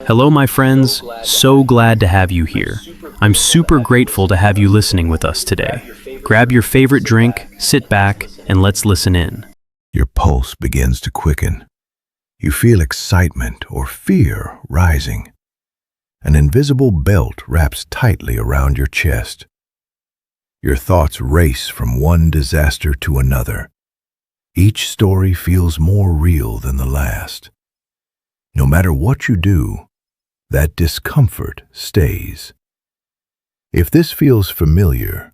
Hello, my friends. So glad to have you here. I'm super grateful to have you listening with us today. Grab your favorite drink, sit back, and let's listen in. Your pulse begins to quicken. You feel excitement or fear rising. An invisible belt wraps tightly around your chest. Your thoughts race from one disaster to another. Each story feels more real than the last. No matter what you do, that discomfort stays. If this feels familiar,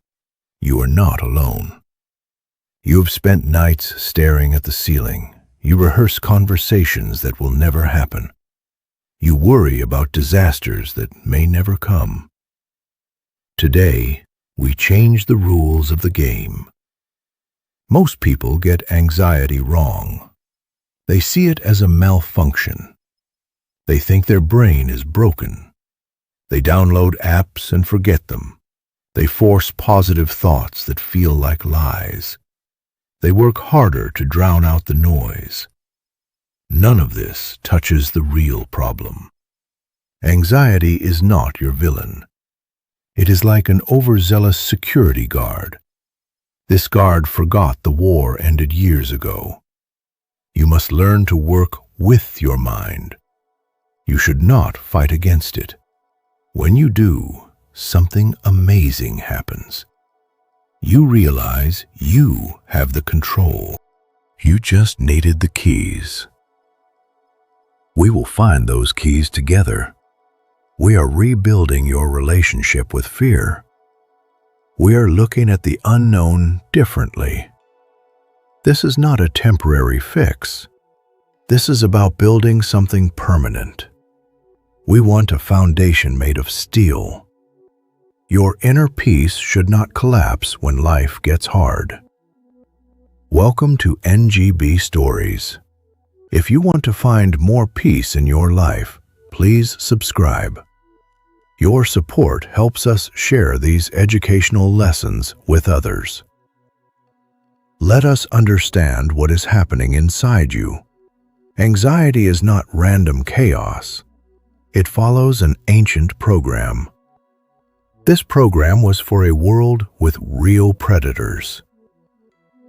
you are not alone. You have spent nights staring at the ceiling. You rehearse conversations that will never happen. You worry about disasters that may never come. Today, we change the rules of the game. Most people get anxiety wrong. They see it as a malfunction. They think their brain is broken. They download apps and forget them. They force positive thoughts that feel like lies. They work harder to drown out the noise. None of this touches the real problem. Anxiety is not your villain. It is like an overzealous security guard. This guard forgot the war ended years ago. You must learn to work with your mind. You should not fight against it. When you do, something amazing happens. You realize you have the control. You just needed the keys. We will find those keys together. We are rebuilding your relationship with fear. We are looking at the unknown differently. This is not a temporary fix. This is about building something permanent. We want a foundation made of steel. Your inner peace should not collapse when life gets hard. Welcome to NGB Stories. If you want to find more peace in your life, please subscribe. Your support helps us share these educational lessons with others. Let us understand what is happening inside you. Anxiety is not random chaos. It follows an ancient program. This program was for a world with real predators.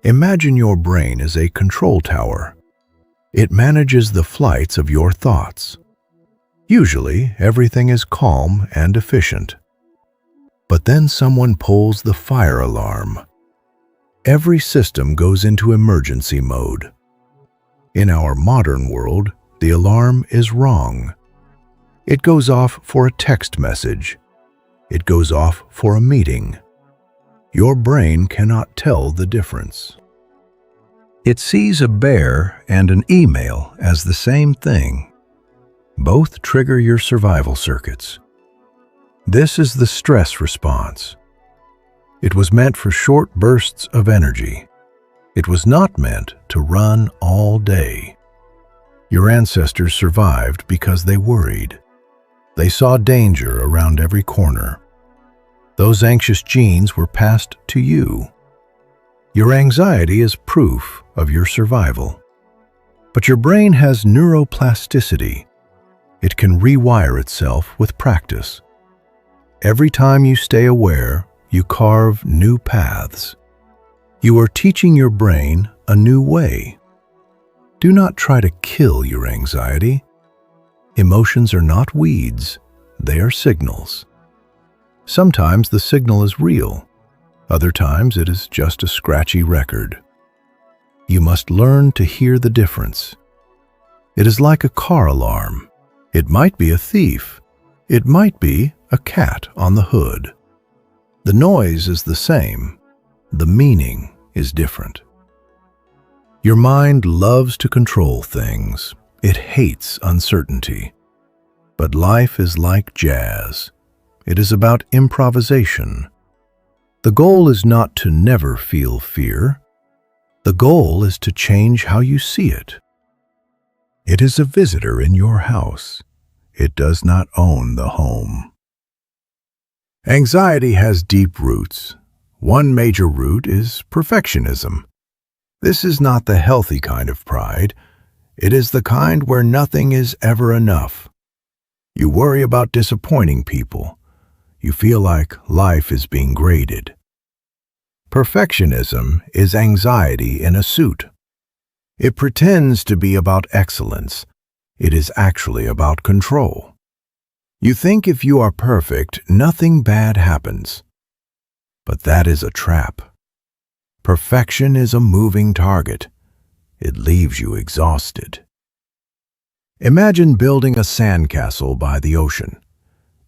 Imagine your brain as a control tower. It manages the flights of your thoughts. Usually, everything is calm and efficient. But then someone pulls the fire alarm. Every system goes into emergency mode. In our modern world, the alarm is wrong. It goes off for a text message. It goes off for a meeting. Your brain cannot tell the difference. It sees a bear and an email as the same thing. Both trigger your survival circuits. This is the stress response. It was meant for short bursts of energy. It was not meant to run all day. Your ancestors survived because they worried. They saw danger around every corner. Those anxious genes were passed to you. Your anxiety is proof of your survival. But your brain has neuroplasticity. It can rewire itself with practice. Every time you stay aware, you carve new paths. You are teaching your brain a new way. Do not try to kill your anxiety. Emotions are not weeds, they are signals. Sometimes the signal is real, other times it is just a scratchy record. You must learn to hear the difference. It is like a car alarm. It might be a thief. It might be a cat on the hood. The noise is the same. The meaning is different. Your mind loves to control things. It hates uncertainty. But life is like jazz. It is about improvisation. The goal is not to never feel fear. The goal is to change how you see it. It is a visitor in your house. It does not own the home. Anxiety has deep roots. One major root is perfectionism. This is not the healthy kind of pride. It is the kind where nothing is ever enough. You worry about disappointing people. You feel like life is being graded. Perfectionism is anxiety in a suit. It pretends to be about excellence. It is actually about control. You think if you are perfect, nothing bad happens. But that is a trap. Perfection is a moving target. It leaves you exhausted. Imagine building a sandcastle by the ocean.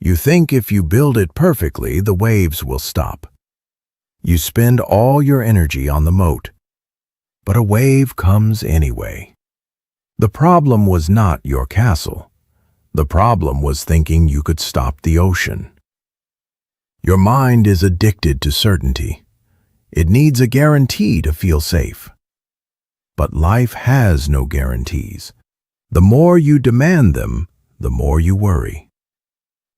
You think if you build it perfectly, the waves will stop. You spend all your energy on the moat, but a wave comes anyway. The problem was not your castle. The problem was thinking you could stop the ocean. Your mind is addicted to certainty. It needs a guarantee to feel safe. But life has no guarantees. The more you demand them, the more you worry.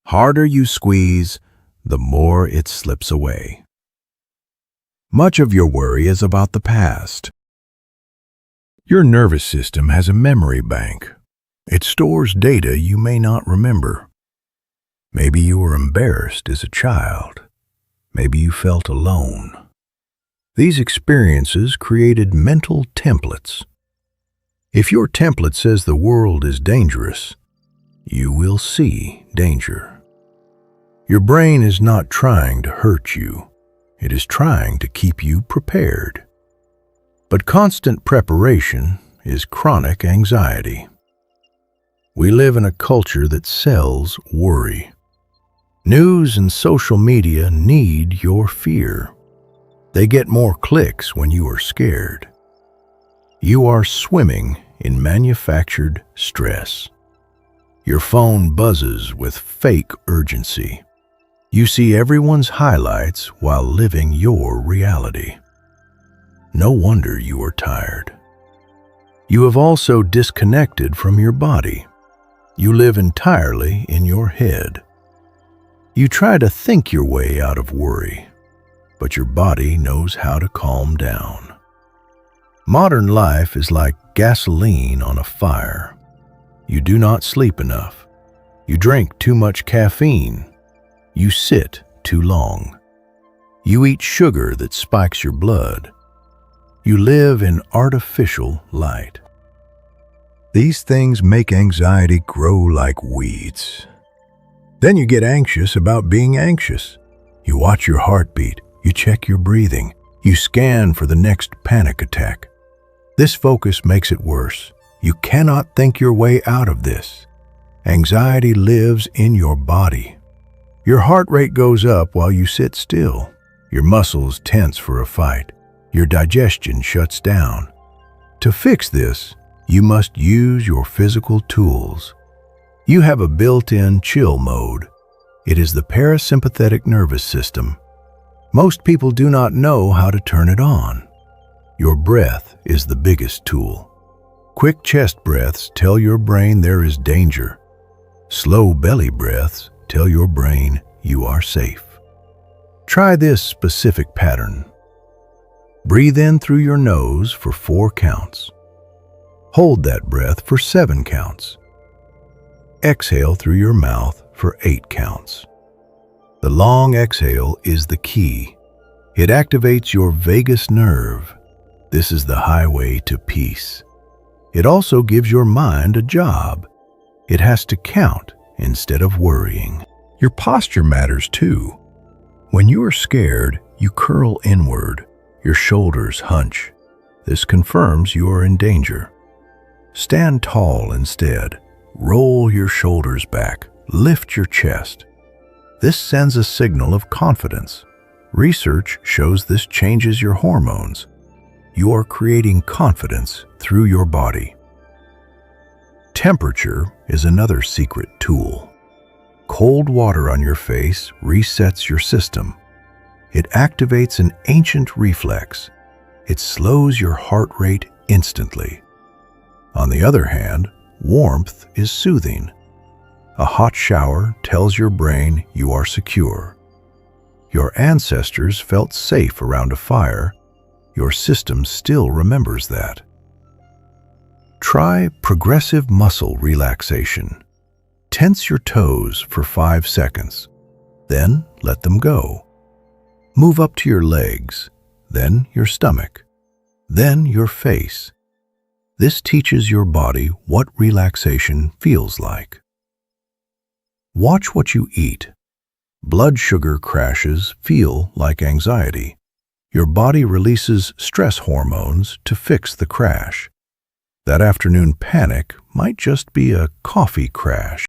Harder you squeeze, the more it slips away. Much of your worry is about the past. Your nervous system has a memory bank. It stores data you may not remember. Maybe you were embarrassed as a child. Maybe you felt alone. These experiences created mental templates. If your template says the world is dangerous, you will see danger. Your brain is not trying to hurt you. It is trying to keep you prepared. But constant preparation is chronic anxiety. We live in a culture that sells worry. News and social media need your fear. They get more clicks when you are scared. You are swimming in manufactured stress. Your phone buzzes with fake urgency. You see everyone's highlights while living your reality. No wonder you are tired. You have also disconnected from your body. You live entirely in your head. You try to think your way out of worry, but your body knows how to calm down. Modern life is like gasoline on a fire. You do not sleep enough. You drink too much caffeine. You sit too long. You eat sugar that spikes your blood. You live in artificial light. These things make anxiety grow like weeds. Then you get anxious about being anxious. You watch your heartbeat. You check your breathing. You scan for the next panic attack. This focus makes it worse. You cannot think your way out of this. Anxiety lives in your body. Your heart rate goes up while you sit still. Your muscles tense for a fight. Your digestion shuts down. To fix this, you must use your physical tools. You have a built-in chill mode. It is the parasympathetic nervous system. Most people do not know how to turn it on. Your breath is the biggest tool. Quick chest breaths tell your brain there is danger. Slow belly breaths tell your brain you are safe. Try this specific pattern. Breathe in through your nose for 4 counts. Hold that breath for 7 counts. Exhale through your mouth for 8 counts. The long exhale is the key. It activates your vagus nerve. This is the highway to peace. It also gives your mind a job. It has to count instead of worrying. Your posture matters too. When you are scared, you curl inward. Your shoulders hunch. This confirms you are in danger. Stand tall instead. Roll your shoulders back. Lift your chest. This sends a signal of confidence. Research shows this changes your hormones. You are creating confidence through your body. Temperature is another secret tool. Cold water on your face resets your system. It activates an ancient reflex. It slows your heart rate instantly. On the other hand, warmth is soothing. A hot shower tells your brain you are secure. Your ancestors felt safe around a fire. Your system still remembers that. Try progressive muscle relaxation. Tense your toes for 5 seconds, then let them go. Move up to your legs, then your stomach, then your face. This teaches your body what relaxation feels like. Watch what you eat. Blood sugar crashes feel like anxiety. Your body releases stress hormones to fix the crash. That afternoon panic might just be a coffee crash.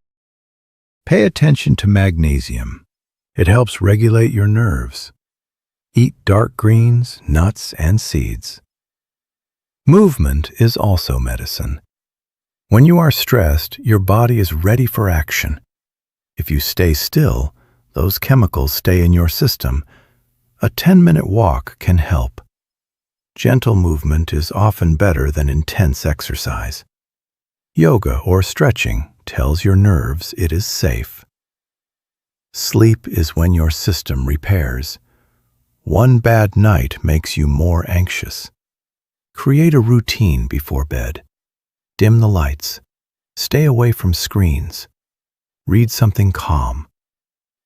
Pay attention to magnesium. It helps regulate your nerves. Eat dark greens, nuts, and seeds. Movement is also medicine. When you are stressed, your body is ready for action. If you stay still, those chemicals stay in your system. A 10-minute walk can help. Gentle movement is often better than intense exercise. Yoga or stretching tells your nerves it is safe. Sleep is when your system repairs. One bad night makes you more anxious. Create a routine before bed. Dim the lights. Stay away from screens. Read something calm.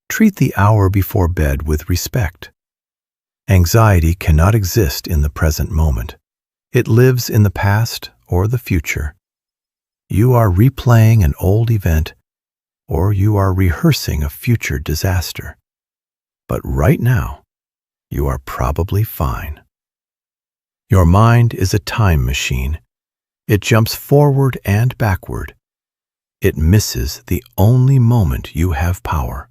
Treat the hour before bed with respect. Anxiety cannot exist in the present moment. It lives in the past or the future. You are replaying an old event, or you are rehearsing a future disaster. But right now, you are probably fine. Your mind is a time machine. It jumps forward and backward. It misses the only moment you have power.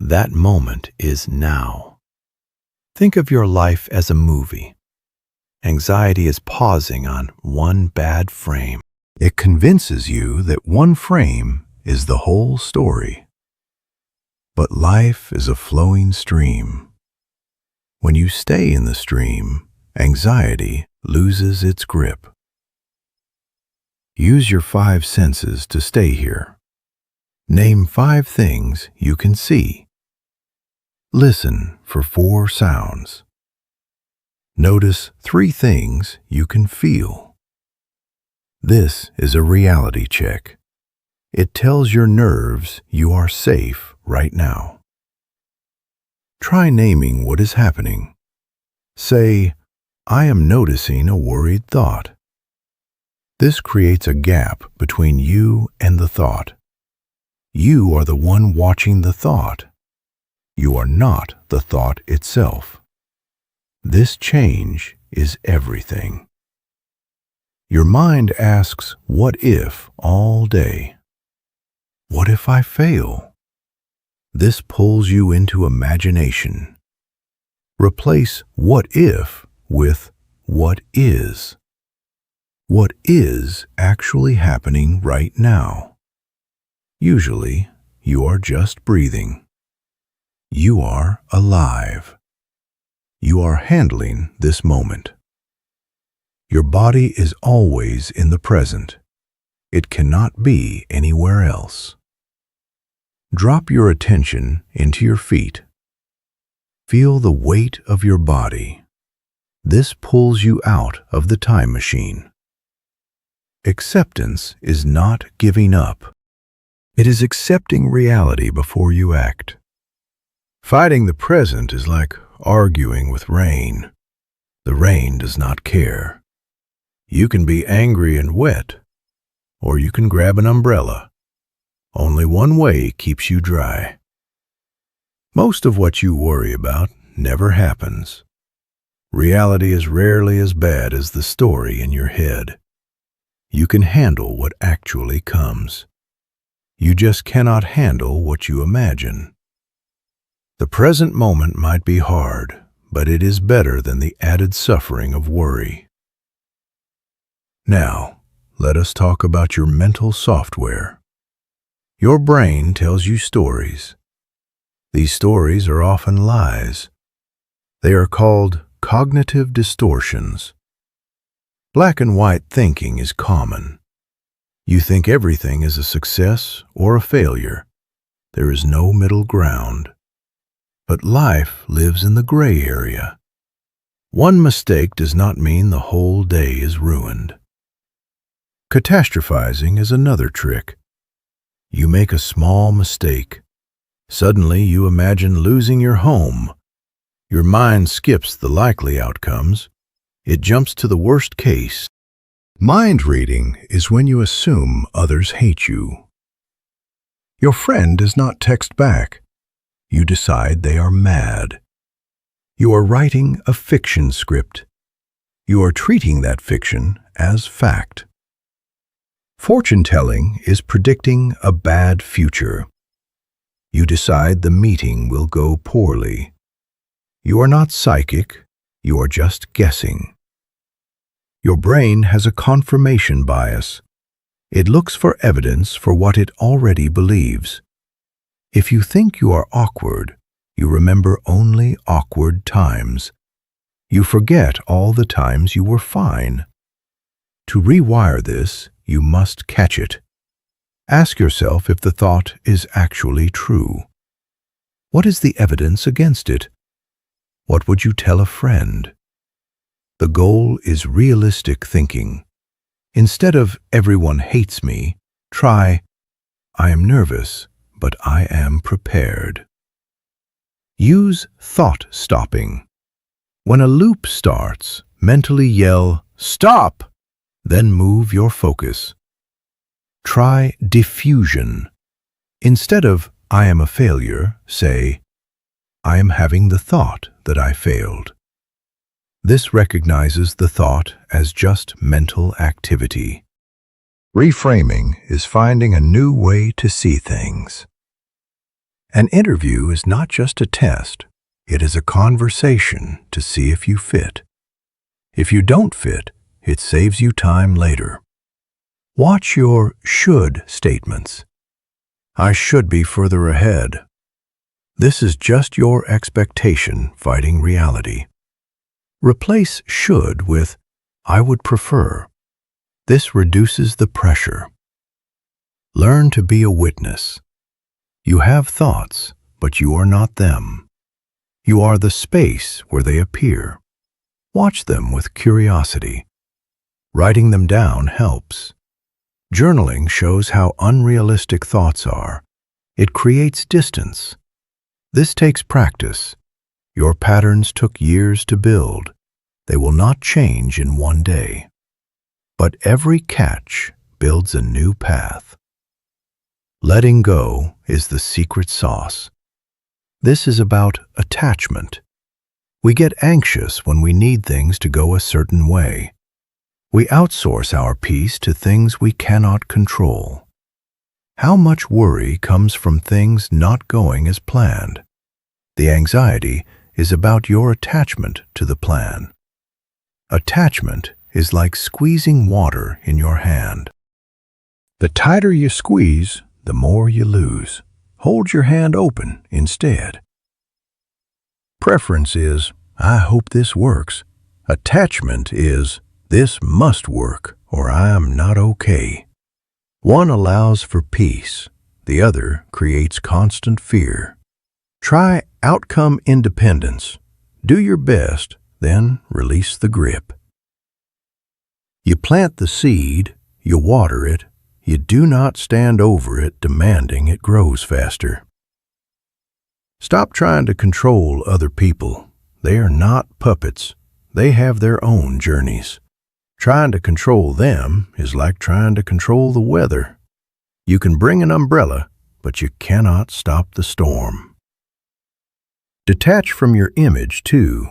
That moment is now. Think of your life as a movie. Anxiety is pausing on one bad frame. It convinces you that one frame is the whole story. But life is a flowing stream. When you stay in the stream, anxiety loses its grip. Use your 5 senses to stay here. Name 5 things you can see. Listen for 4 sounds. Notice 3 things you can feel. This is a reality check. It tells your nerves you are safe right now. Try naming what is happening. Say, I am noticing a worried thought. This creates a gap between you and the thought. You are the one watching the thought. You are not the thought itself. This change is everything. Your mind asks, what if, all day? What if I fail? This pulls you into imagination. Replace what if with what is. What is actually happening right now? Usually, you are just breathing. You are alive. You are handling this moment. Your body is always in the present. It cannot be anywhere else. Drop your attention into your feet. Feel the weight of your body. This pulls you out of the time machine. Acceptance is not giving up. It is accepting reality before you act. Fighting the present is like arguing with rain. The rain does not care. You can be angry and wet, or you can grab an umbrella. Only one way keeps you dry. Most of what you worry about never happens. Reality is rarely as bad as the story in your head. You can handle what actually comes. You just cannot handle what you imagine. The present moment might be hard, but it is better than the added suffering of worry. Now, let us talk about your mental software. Your brain tells you stories. These stories are often lies. They are called cognitive distortions. Black and white thinking is common. You think everything is a success or a failure. There is no middle ground. But life lives in the gray area. One mistake does not mean the whole day is ruined. Catastrophizing is another trick. You make a small mistake. Suddenly, you imagine losing your home. Your mind skips the likely outcomes. It jumps to the worst case. Mind reading is when you assume others hate you. Your friend does not text back. You decide they are mad. You are writing a fiction script. You are treating that fiction as fact. Fortune-telling is predicting a bad future. You decide the meeting will go poorly. You are not psychic, you are just guessing. Your brain has a confirmation bias. It looks for evidence for what it already believes. If you think you are awkward, you remember only awkward times. You forget all the times you were fine. To rewire this, you must catch it. Ask yourself if the thought is actually true. What is the evidence against it? What would you tell a friend? The goal is realistic thinking. Instead of "everyone hates me," try "I am nervous, but I am prepared." Use thought stopping. When a loop starts, mentally yell, "Stop!" Then move your focus. Try diffusion. Instead of "I am a failure," say, "I am having the thought that I failed." This recognizes the thought as just mental activity. Reframing is finding a new way to see things. An interview is not just a test, it is a conversation to see if you fit. If you don't fit, it saves you time later. Watch your should statements. I should be further ahead. This is just your expectation fighting reality. Replace should with I would prefer. This reduces the pressure. Learn to be a witness. You have thoughts, but you are not them. You are the space where they appear. Watch them with curiosity. Writing them down helps. Journaling shows how unrealistic thoughts are. It creates distance. This takes practice. Your patterns took years to build. They will not change in one day. But every catch builds a new path. Letting go is the secret sauce. This is about attachment. We get anxious when we need things to go a certain way. We outsource our peace to things we cannot control. How much worry comes from things not going as planned? The anxiety is about your attachment to the plan. Attachment is like squeezing water in your hand. The tighter you squeeze, the more you lose. Hold your hand open instead. Preference is, I hope this works. Attachment is, this must work or I am not okay. One allows for peace, the other creates constant fear. Try outcome independence. Do your best, then release the grip. You plant the seed, you water it, you do not stand over it demanding it grows faster. Stop trying to control other people. They are not puppets. They have their own journeys. Trying to control them is like trying to control the weather. You can bring an umbrella, but you cannot stop the storm. Detach from your image, too.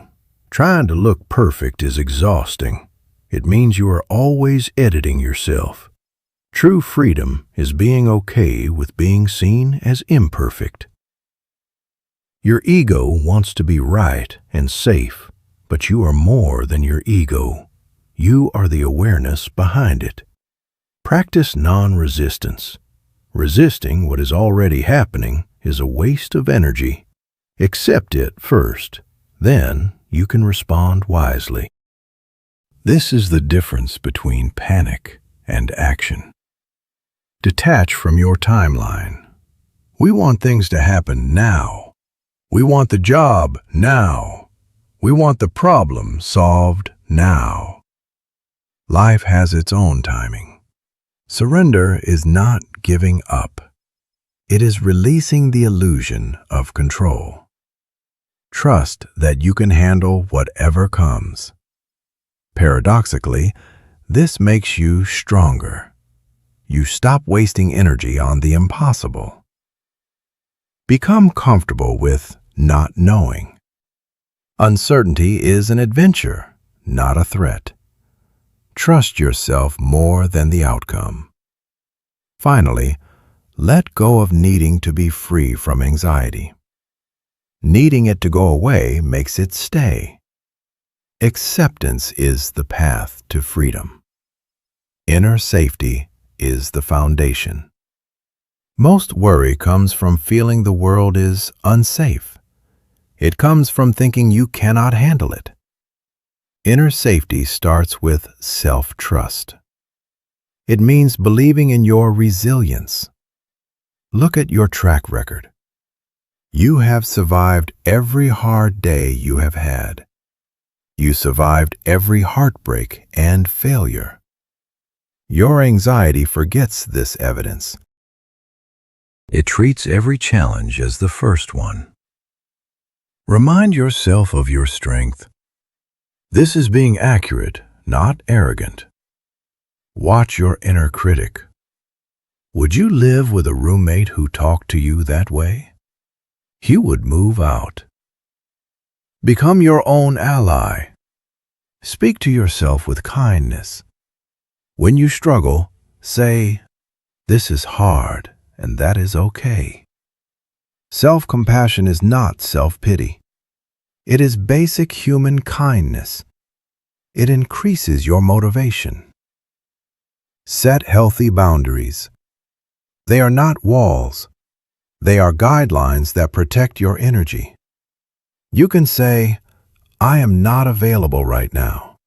Trying to look perfect is exhausting. It means you are always editing yourself. True freedom is being okay with being seen as imperfect. Your ego wants to be right and safe, but you are more than your ego. You are the awareness behind it. Practice non-resistance. Resisting what is already happening is a waste of energy. Accept it first, then you can respond wisely. This is the difference between panic and action. Detach from your timeline. We want things to happen now. We want the job now. We want the problem solved now. Life has its own timing. Surrender is not giving up. It is releasing the illusion of control. Trust that you can handle whatever comes. Paradoxically, this makes you stronger. You stop wasting energy on the impossible. Become comfortable with not knowing. Uncertainty is an adventure, not a threat. Trust yourself more than the outcome. Finally, let go of needing to be free from anxiety. Needing it to go away makes it stay. Acceptance is the path to freedom. Inner safety is the foundation. Most worry comes from feeling the world is unsafe. It comes from thinking you cannot handle it. Inner safety starts with self-trust. It means believing in your resilience. Look at your track record. You have survived every hard day you have had. You survived every heartbreak and failure. Your anxiety forgets this evidence. It treats every challenge as the first one. Remind yourself of your strength. This is being accurate, not arrogant. Watch your inner critic. Would you live with a roommate who talked to you that way? You would move out. Become your own ally. Speak to yourself with kindness. When you struggle, say, "This is hard, and that is okay." Self-compassion is not self-pity. It is basic human kindness. It increases your motivation. Set healthy boundaries. They are not walls. They are guidelines that protect your energy. You can say, "I am not available right now."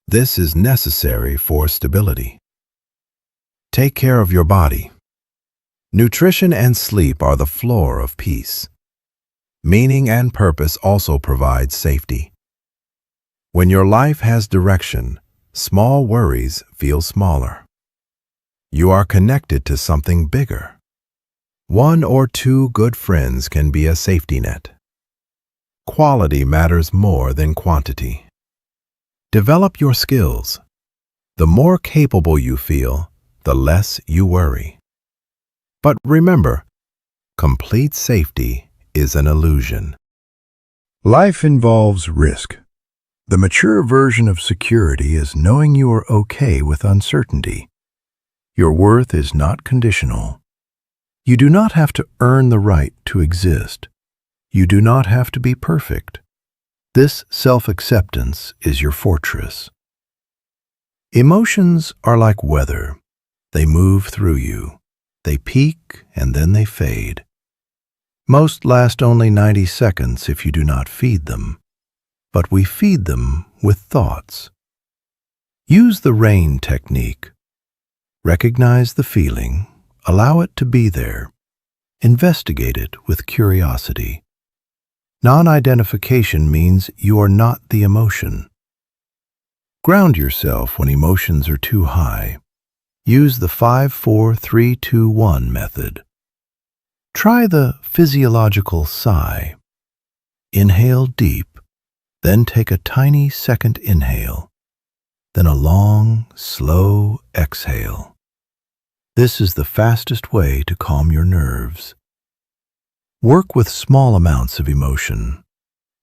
This is necessary for stability. Take care of your body. Nutrition and sleep are the floor of peace. Meaning and purpose also provide safety. When your life has direction, small worries feel smaller. You are connected to something bigger. One or two good friends can be a safety net. Quality matters more than quantity. Develop your skills. The more capable you feel, the less you worry. But remember, complete safety is an illusion. Life involves risk. The mature version of security is knowing you are okay with uncertainty. Your worth is not conditional. You do not have to earn the right to exist. You do not have to be perfect. This self-acceptance is your fortress. Emotions are like weather. They move through you. They peak and then they fade. Most last only 90 seconds if you do not feed them, but we feed them with thoughts. Use the rain technique. Recognize the feeling, allow it to be there. Investigate it with curiosity. Non-identification means you are not the emotion. Ground yourself when emotions are too high. Use the 5-4-3-2-1 method. Try the physiological sigh. Inhale deep, then take a tiny second inhale, then a long, slow exhale. This is the fastest way to calm your nerves. Work with small amounts of emotion.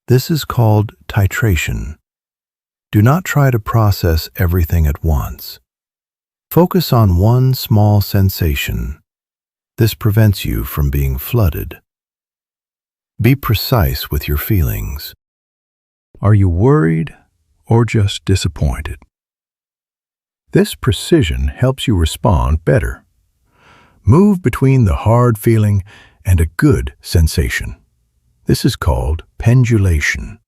This is called titration. Do not try to process everything at once. Focus on one small sensation. This prevents you from being flooded. Be precise with your feelings. Are you worried or just disappointed? This precision helps you respond better. Move between the hard feeling and a good sensation. This is called pendulation.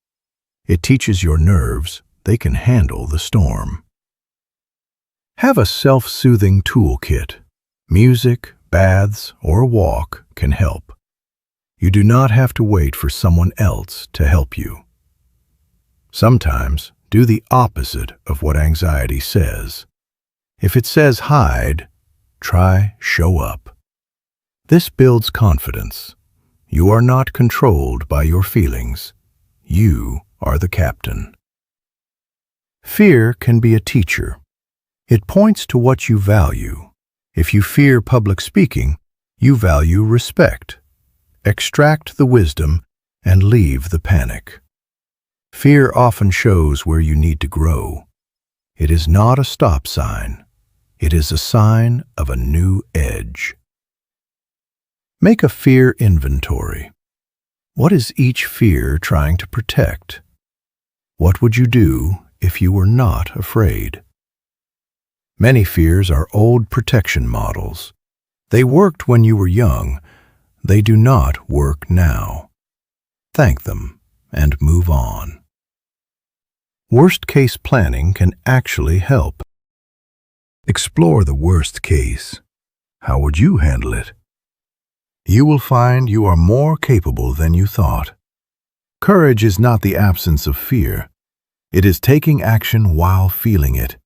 It teaches your nerves they can handle the storm. Have a self-soothing toolkit. Music, baths, or a walk can help. You do not have to wait for someone else to help you. Sometimes do the opposite of what anxiety says. If it says hide, try show up. This builds confidence. You are not controlled by your feelings. You are the captain. Fear can be a teacher. It points to what you value. If you fear public speaking, you value respect. Extract the wisdom and leave the panic. Fear often shows where you need to grow. It is not a stop sign. It is a sign of a new edge. Make a fear inventory. What is each fear trying to protect? What would you do if you were not afraid? Many fears are old protection models. They worked when you were young. They do not work now. Thank them and move on. Worst-case planning can actually help. Explore the worst case. How would you handle it? You will find you are more capable than you thought. Courage is not the absence of fear. It is taking action while feeling it.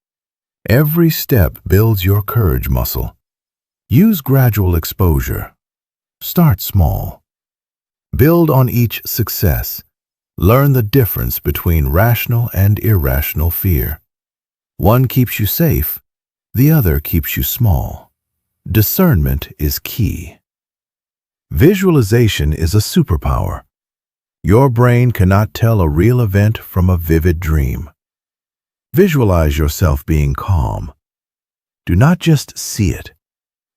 Every step builds your courage muscle. Use gradual exposure. Start small. Build on each success. Learn the difference between rational and irrational fear. One keeps you safe, the other keeps you small. Discernment is key. Visualization is a superpower. Your brain cannot tell a real event from a vivid dream. Visualize yourself being calm. Do not just see it,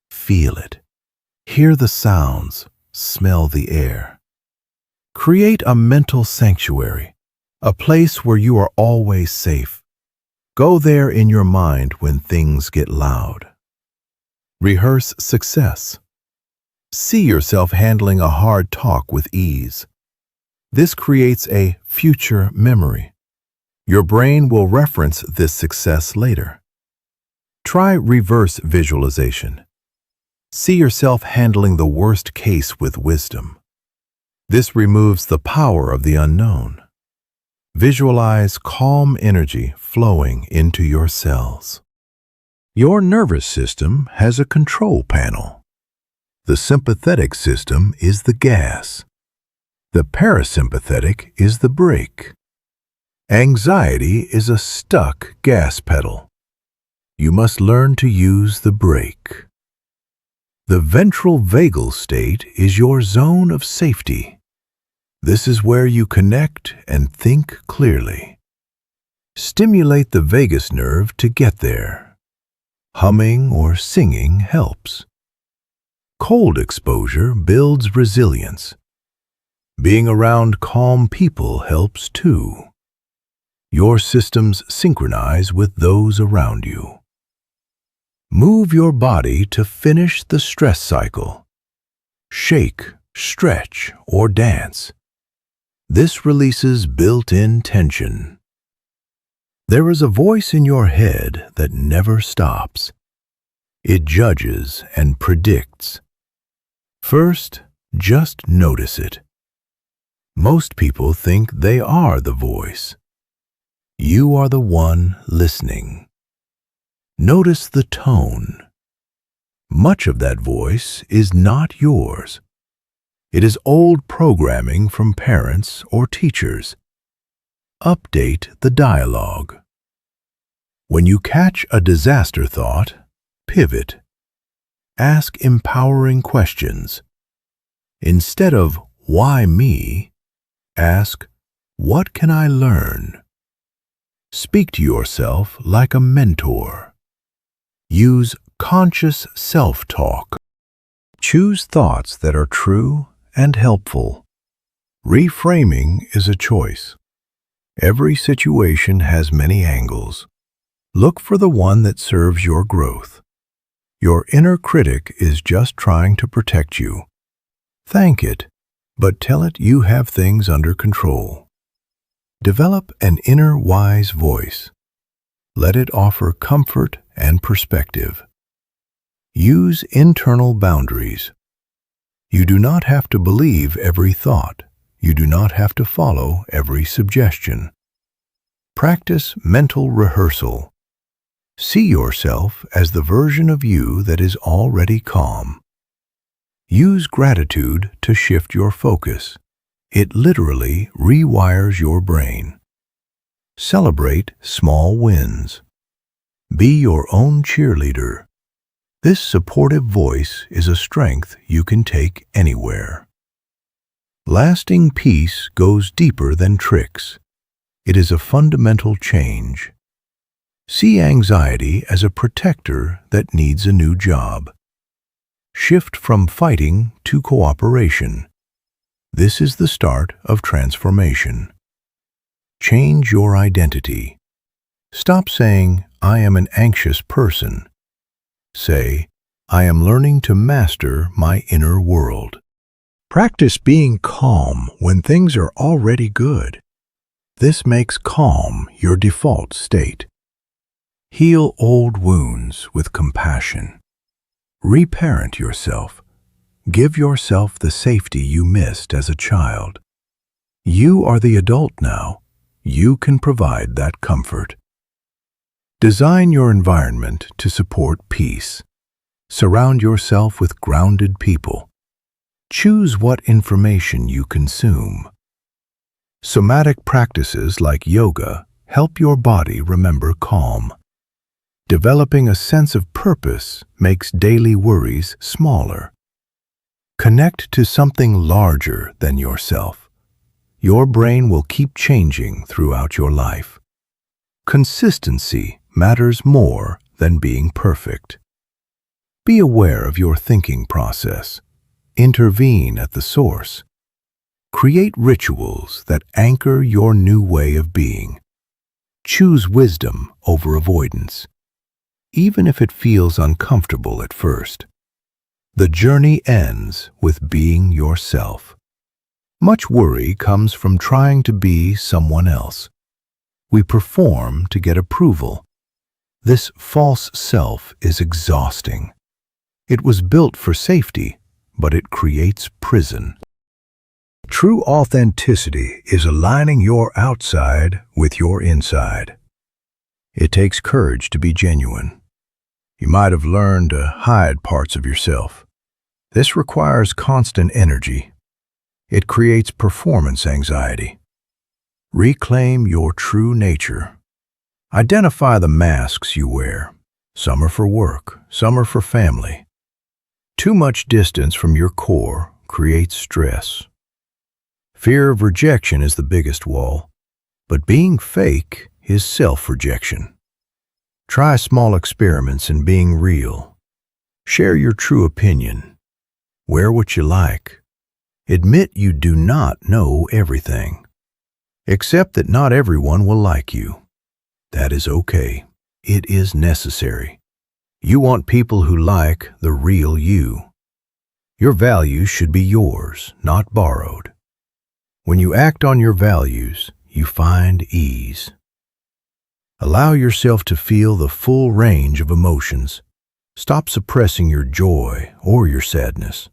feel it. Hear the sounds, smell the air. Create a mental sanctuary, a place where you are always safe. Go there in your mind when things get loud. Rehearse success. See yourself handling a hard talk with ease. This creates a future memory. Your brain will reference this success later. Try reverse visualization. See yourself handling the worst case with wisdom. This removes the power of the unknown. Visualize calm energy flowing into your cells. Your nervous system has a control panel. The sympathetic system is the gas. The parasympathetic is the brake. Anxiety is a stuck gas pedal. You must learn to use the brake. The ventral vagal state is your zone of safety. This is where you connect and think clearly. Stimulate the vagus nerve to get there. Humming or singing helps. Cold exposure builds resilience. Being around calm people helps too. Your systems synchronize with those around you. Move your body to finish the stress cycle. Shake, stretch, or dance. This releases built-in tension. There is a voice in your head that never stops. It judges and predicts. First, just notice it. Most people think they are the voice. You are the one listening. Notice the tone. Much of that voice is not yours. It is old programming from parents or teachers. Update the dialogue. When you catch a disaster thought, pivot. Ask empowering questions. Instead of, "Why me?" ask, "What can I learn?" Speak to yourself like a mentor. Use conscious self-talk. Choose thoughts that are true and helpful. Reframing is a choice. Every situation has many angles. Look for the one that serves your growth. Your inner critic is just trying to protect you. Thank it, but tell it you have things under control. Develop an inner wise voice. Let it offer comfort and perspective. Use internal boundaries. You do not have to believe every thought. You do not have to follow every suggestion. Practice mental rehearsal. See yourself as the version of you that is already calm. Use gratitude to shift your focus. It literally rewires your brain. Celebrate small wins. Be your own cheerleader. This supportive voice is a strength you can take anywhere. Lasting peace goes deeper than tricks. It is a fundamental change. See anxiety as a protector that needs a new job. Shift from fighting to cooperation. This is the start of transformation. Change your identity. Stop saying, "I am an anxious person." Say, "I am learning to master my inner world." Practice being calm when things are already good. This makes calm your default state. Heal old wounds with compassion. Reparent yourself. Give yourself the safety you missed as a child. You are the adult now. You can provide that comfort. Design your environment to support peace. Surround yourself with grounded people. Choose what information you consume. Somatic practices like yoga help your body remember calm. Developing a sense of purpose makes daily worries smaller. Connect to something larger than yourself. Your brain will keep changing throughout your life. Consistency matters more than being perfect. Be aware of your thinking process. Intervene at the source. Create rituals that anchor your new way of being. Choose wisdom over avoidance, even if it feels uncomfortable at first. The journey ends with being yourself. Much worry comes from trying to be someone else. We perform to get approval. This false self is exhausting. It was built for safety, but it creates prison. True authenticity is aligning your outside with your inside. It takes courage to be genuine. You might have learned to hide parts of yourself. This requires constant energy. It creates performance anxiety. Reclaim your true nature. Identify the masks you wear. Some are for work, some are for family. Too much distance from your core creates stress. Fear of rejection is the biggest wall, but being fake is self-rejection. Try small experiments in being real. Share your true opinion. Wear what you like. Admit you do not know everything. Accept that not everyone will like you. That is okay. It is necessary. You want people who like the real you. Your values should be yours, not borrowed. When you act on your values, you find ease. Allow yourself to feel the full range of emotions. Stop suppressing your joy or your sadness.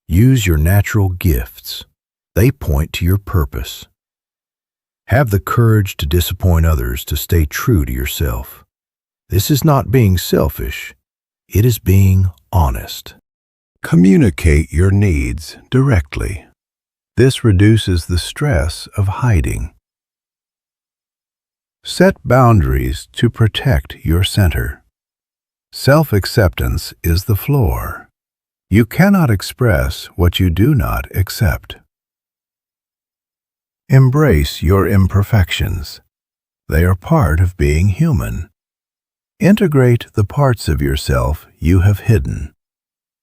Use your natural gifts. They point to your purpose. Have the courage to disappoint others to stay true to yourself. This is not being selfish. It is being honest. Communicate your needs directly. This reduces the stress of hiding. Set boundaries to protect your center. Self-acceptance is the floor. You cannot express what you do not accept. Embrace your imperfections. They are part of being human. Integrate the parts of yourself you have hidden.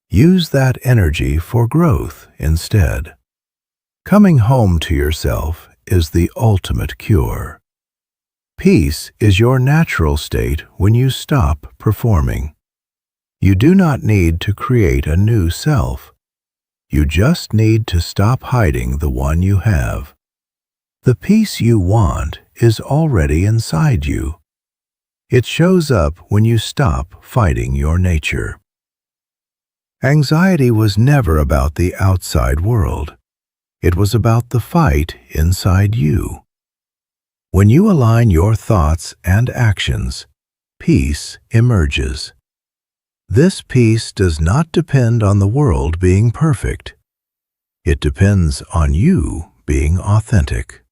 Use that energy for growth instead. Coming home to yourself is the ultimate cure. Peace is your natural state when you stop performing. You do not need to create a new self. You just need to stop hiding the one you have. The peace you want is already inside you. It shows up when you stop fighting your nature. Anxiety was never about the outside world. It was about the fight inside you. When you align your thoughts and actions, peace emerges. This peace does not depend on the world being perfect. It depends on you being authentic.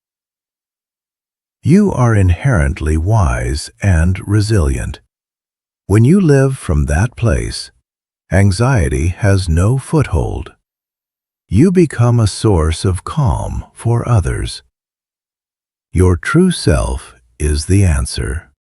You are inherently wise and resilient. When you live from that place, anxiety has no foothold. You become a source of calm for others. Your true self is the answer.